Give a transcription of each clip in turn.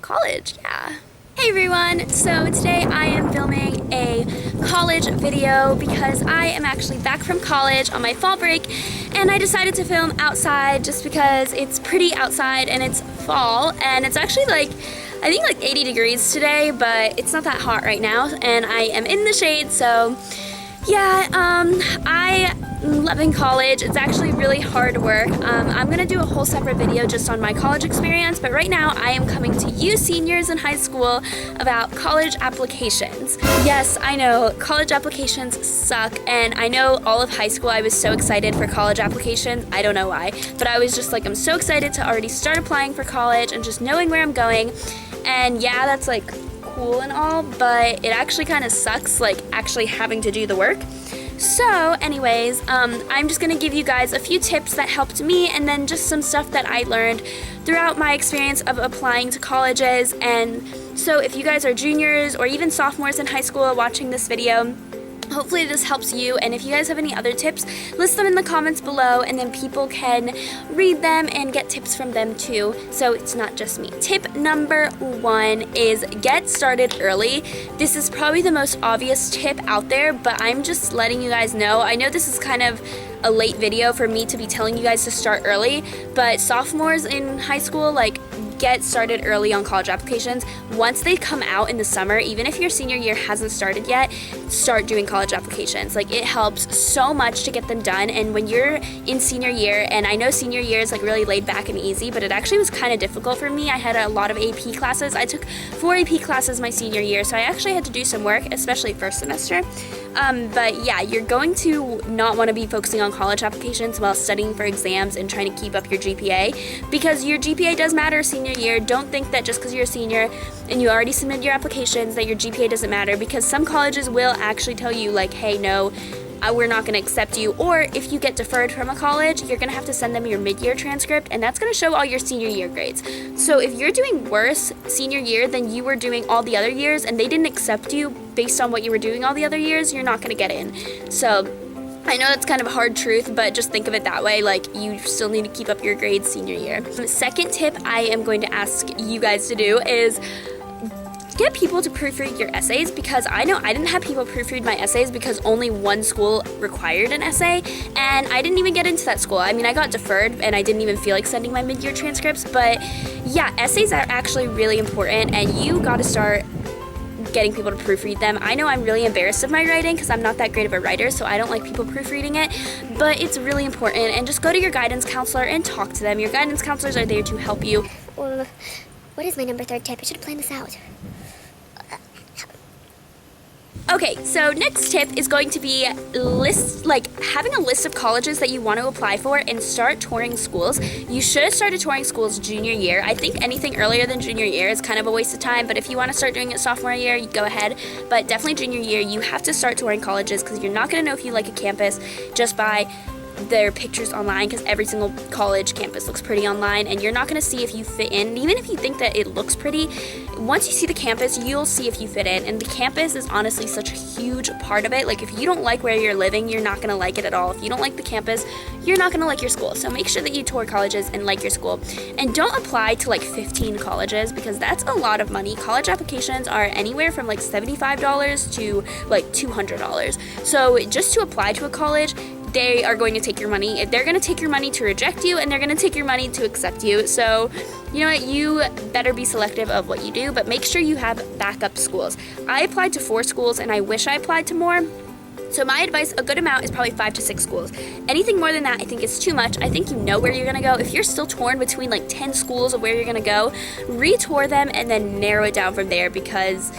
College, yeah. Hey everyone, so today I am filming a college video because I am actually back from college on my fall break, and I decided to film outside just because it's pretty outside and it's fall, and it's actually I think 80 degrees today, but it's not that hot right now, and I am in the shade, so yeah, I'm loving college. It's actually really hard work. I'm gonna do a whole separate video just on my college experience, but right now I am coming to you seniors in high school about college applications. Yes, I know, college applications suck, and I know all of high school I was so excited for college applications. I don't know why, but I was just I'm so excited to already start applying for college and just knowing where I'm going. And yeah, that's cool and all, but it actually kind of sucks actually having to do the work. So anyways, I'm just gonna give you guys a few tips that helped me, and then just some stuff that I learned throughout my experience of applying to colleges. And so if you guys are juniors or even sophomores in high school watching this video, hopefully this helps you, and if you guys have any other tips, list them in the comments below, and then people can read them and get tips from them too, so it's not just me. Tip number 1 is get started early. This is probably the most obvious tip out there, but I'm just letting you guys know. I know this is kind of a late video for me to be telling you guys to start early, but sophomores in high school, get started early on college applications. Once they come out in the summer, even if your senior year hasn't started yet, start doing college applications. It helps so much to get them done. And when you're in senior year, and I know senior year is really laid back and easy, but it actually was kind of difficult for me. I had a lot of AP classes. I took 4 AP classes my senior year, so I actually had to do some work, especially first semester. But yeah, you're going to not want to be focusing on college applications while studying for exams and trying to keep up your GPA, because your GPA does matter senior year. Don't think that just because you're a senior and you already submitted your applications that your GPA doesn't matter, because some colleges will actually tell you hey, no, we're not going to accept you. Or if you get deferred from a college, you're going to have to send them your mid-year transcript, and that's going to show all your senior year grades. So if you're doing worse senior year than you were doing all the other years, and they didn't accept you based on what you were doing all the other years, you're not going to get in. So I know that's kind of a hard truth, but just think of it that way. You still need to keep up your grades senior year. The second tip I am going to ask you guys to do is get people to proofread your essays, because I know I didn't have people proofread my essays because only one school required an essay, and I didn't even get into that school. I mean, I got deferred and I didn't even feel like sending my mid-year transcripts, but yeah, essays are actually really important, and you gotta start getting people to proofread them. I know I'm really embarrassed of my writing because I'm not that great of a writer, so I don't like people proofreading it, but it's really important. And just go to your guidance counselor and talk to them. Your guidance counselors are there to help you. Well, what is my number 3 tip? I should have planned this out. Okay, so next tip is going to be having a list of colleges that you want to apply for and start touring schools. You should have started touring schools junior year. I think anything earlier than junior year is kind of a waste of time, but if you want to start doing it sophomore year, you go ahead. But definitely junior year, you have to start touring colleges, because you're not going to know if you like a campus just by their pictures online, because every single college campus looks pretty online, and you're not going to see if you fit in. Even if you think that it looks pretty, once you see the campus, you'll see if you fit in. And the campus is honestly such a huge part of it. If you don't like where you're living, you're not going to like it at all. If you don't like the campus, you're not going to like your school. So make sure that you tour colleges and like your school, and don't apply to 15 colleges, because that's a lot of money. College applications are anywhere from $75 to $200. So just to apply to a college, they are going to take your money. They're going to take your money to reject you, and they're going to take your money to accept you. So, you know what? You better be selective of what you do, but make sure you have backup schools. I applied to 4 schools, and I wish I applied to more. So my advice, a good amount is probably 5 to 6 schools. Anything more than that, I think is too much. I think you know where you're going to go. If you're still torn between 10 schools of where you're going to go, retour them and then narrow it down from there, because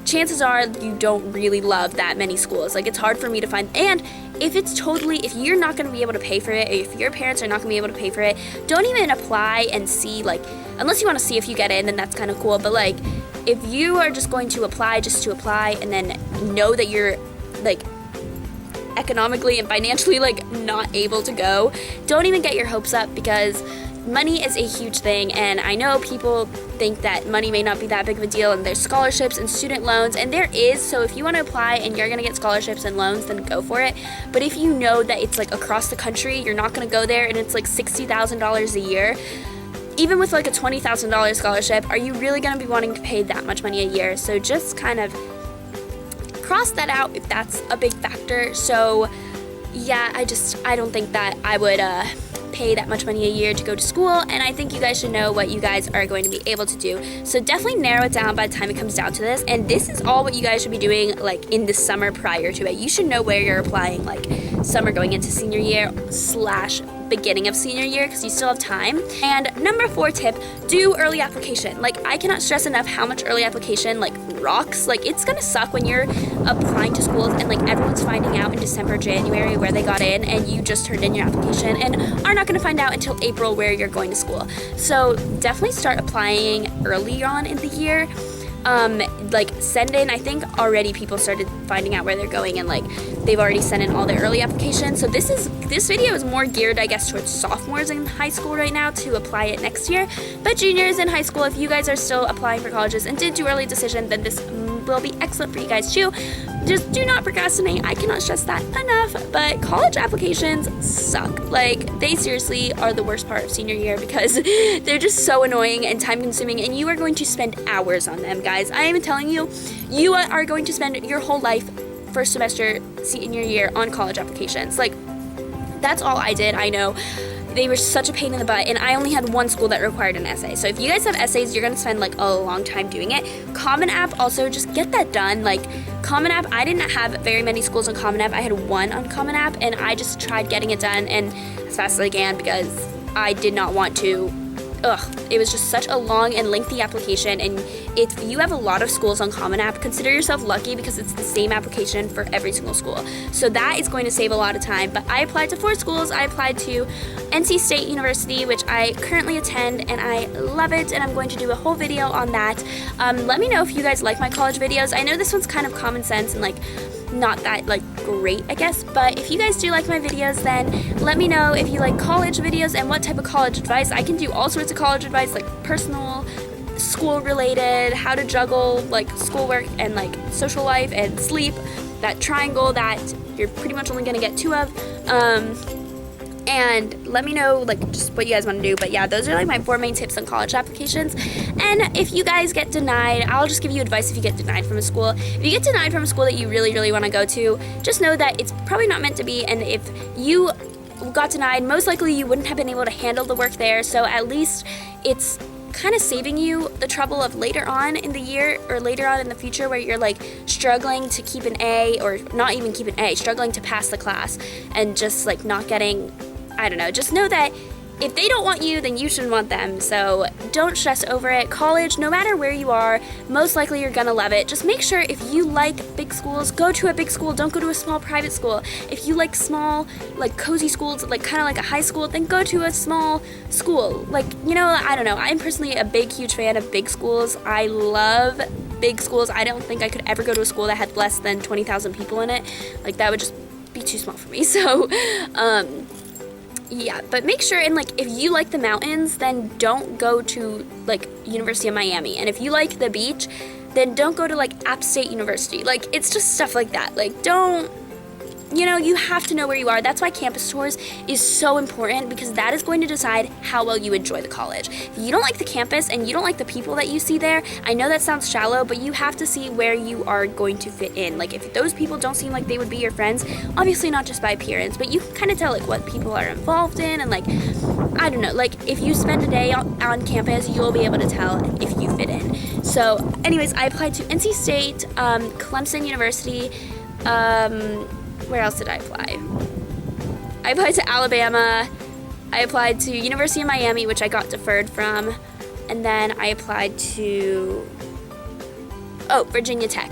chances are you don't really love that many schools. It's hard for me to find. And if you're not going to be able to pay for it, if your parents are not going to be able to pay for it, don't even apply and see, unless you want to see if you get in, then that's kind of cool. But if you are just going to apply just to apply, and then know that you're economically and financially not able to go, don't even get your hopes up, because money is a huge thing, and I know people think that money may not be that big of a deal, and there's scholarships and student loans, and there is. So if you want to apply and you're going to get scholarships and loans, then go for it. But if you know that it's like across the country, you're not going to go there, and it's like $60,000 a year, even with like a $20,000 scholarship, are you really going to be wanting to pay that much money a year? So just kind of cross that out if that's a big factor. So yeah, I don't think that I would pay that much money a year to go to school, and I think you guys should know what you guys are going to be able to do. So definitely narrow it down by the time it comes down to this, and this is all what you guys should be doing like in the summer prior to it. You should know where you're applying, like summer going into senior year / beginning of senior year, because you still have time. And number 4 tip, do early application. Like, I cannot stress enough how much early application like rocks. Like, it's gonna suck when you're applying to schools and like everyone's finding out in December, January where they got in, and you just turned in your application and are not gonna find out until April where you're going to school. So definitely start applying early on in the year. Like send in, I think already people started finding out where they're going, and like they've already sent in all their early applications. So this video is more geared, I guess, towards sophomores in high school right now to apply it next year. But juniors in high school, if you guys are still applying for colleges and did do early decision, then this will be excellent for you guys too. Just do not procrastinate. I cannot stress that enough. But college applications suck. Like, they seriously are the worst part of senior year because they're just so annoying and time consuming, and you are going to spend hours on them, guys. I am telling you, you are going to spend your whole life first semester senior year on college applications. Like, that's all I did. I know they were such a pain in the butt, and I only had one school that required an essay. So if you guys have essays, you're gonna spend like a long time doing it. Common App, also just get that done. Like, Common App, I didn't have very many schools on Common App. I had one on Common App, and I just tried getting it done and as fast as I can because I did not want to. It was just such a long and lengthy application, and if you have a lot of schools on Common App, consider yourself lucky because it's the same application for every single school. So that is going to save a lot of time. But I applied to 4 schools. I applied to NC State University, which I currently attend, and I love it, and I'm going to do a whole video on that. Let me know if you guys like my college videos. I know this one's kind of common sense and like not that like great, I guess, but if you guys do like my videos, then let me know if you like college videos and what type of college advice. I can do all sorts of college advice, like personal, school related, how to juggle like schoolwork and like social life and sleep, that triangle that you're pretty much only gonna get 2 of. And let me know like just what you guys want to do. But yeah, those are like my 4 main tips on college applications. And if you guys get denied, I'll just give you advice if you get denied from a school. If you get denied from a school that you really, really want to go to, just know that it's probably not meant to be. And if you got denied, most likely you wouldn't have been able to handle the work there. So at least it's kind of saving you the trouble of later on in the year or later on in the future where you're like struggling to keep an A, or not even keep an A, struggling to pass the class and just like not getting, I don't know, just know that if they don't want you, then you shouldn't want them. So don't stress over it. College, no matter where you are, most likely you're gonna love it. Just make sure if you like big schools, go to a big school. Don't go to a small private school. If you like small, like cozy schools, like kind of like a high school, then go to a small school. Like, you know, I don't know. I'm personally a big, huge fan of big schools. I love big schools. I don't think I could ever go to a school that had less than 20,000 people in it. Like, that would just be too small for me. So, yeah, but make sure, and like if you like the mountains, then don't go to like University of Miami. And if you like the beach, then don't go to like App State University. Like, it's just stuff like that. Like, don't, you know, you have to know where you are. That's why campus tours is so important, because that is going to decide how well you enjoy the college. If you don't like the campus and you don't like the people that you see there, I know that sounds shallow, but you have to see where you are going to fit in. Like, if those people don't seem like they would be your friends, obviously not just by appearance, but you can kind of tell like what people are involved in, and like, I don't know, like if you spend a day on campus, you'll be able to tell if you fit in. So anyways, I applied to NC State, Clemson University, where else did I apply? I applied to Alabama. I applied to University of Miami, which I got deferred from. And then I applied to, Virginia Tech.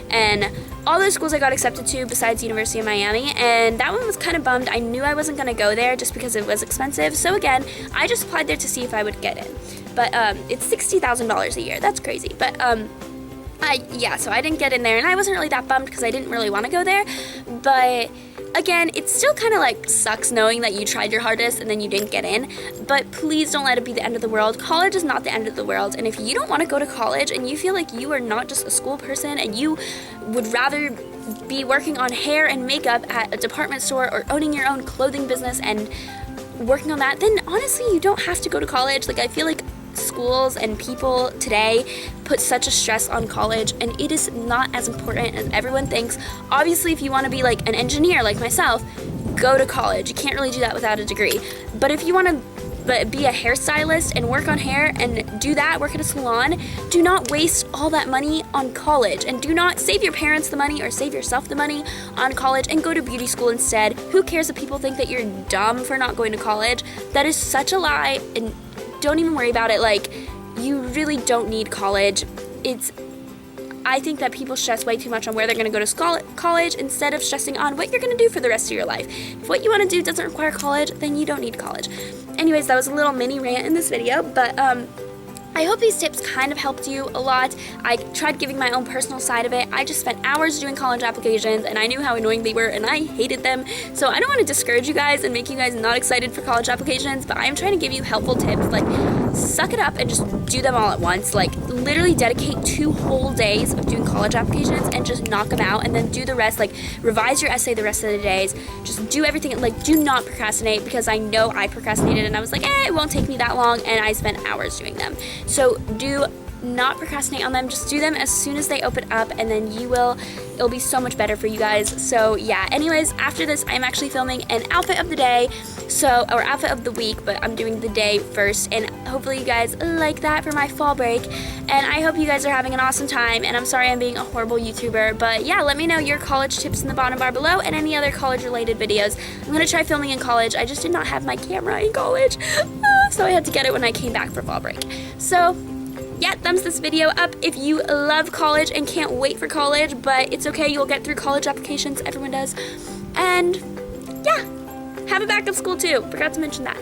And all those schools I got accepted to besides University of Miami. And that one was kind of bummed. I knew I wasn't going to go there just because it was expensive. So again, I just applied there to see if I would get in. But it's $60,000 a year. That's crazy. But Yeah, so I didn't get in there, and I wasn't really that bummed because I didn't really want to go there, but again, it still kind of like sucks knowing that you tried your hardest and then you didn't get in, but please don't let it be the end of the world. College is not the end of the world, and if you don't want to go to college and you feel like you are not just a school person and you would rather be working on hair and makeup at a department store or owning your own clothing business and working on that, then honestly, you don't have to go to college. Like, I feel like schools and people today put such a stress on college, and it is not as important as everyone thinks. Obviously, if you want to be like an engineer like myself, go to college. You can't really do that without a degree. But if you want to be a hairstylist and work on hair and do that, work at a salon, do not waste all that money on college, and do not save your parents the money or save yourself the money on college and go to beauty school instead. Who cares if people think that you're dumb for not going to college? That is such a lie, and don't even worry about it. Like, you really don't need college. I think that people stress way too much on where they're going to go to college instead of stressing on what you're going to do for the rest of your life. If what you want to do doesn't require college, then you don't need college. Anyways, that was a little mini rant in this video, but I hope these tips kind of helped you a lot. I tried giving my own personal side of it. I just spent hours doing college applications, and I knew how annoying they were, and I hated them. So I don't want to discourage you guys and make you guys not excited for college applications, but I'm trying to give you helpful tips. Like, suck it up and just do them all at once. Like, literally dedicate 2 whole days of doing college applications and just knock them out, and then do the rest. Like, revise your essay the rest of the days. Just do everything. Like, do not procrastinate, because I know I procrastinated, and I was like, it won't take me that long, and I spent hours doing them. So do not procrastinate on them. Just do them as soon as they open up, and then it'll be so much better for you guys. So yeah, anyways, after this, I'm actually filming an outfit of the day, or outfit of the week, but I'm doing the day first, and hopefully you guys like that for my fall break, and I hope you guys are having an awesome time, and I'm sorry I'm being a horrible YouTuber, but yeah, let me know your college tips in the bottom bar below, and any other college related videos. I'm gonna try filming in college. I just did not have my camera in college, so I had to get it when I came back for fall break. So yeah, thumbs this video up if you love college and can't wait for college, but it's okay, you'll get through college applications, everyone does. And yeah, have a backup school too, forgot to mention that.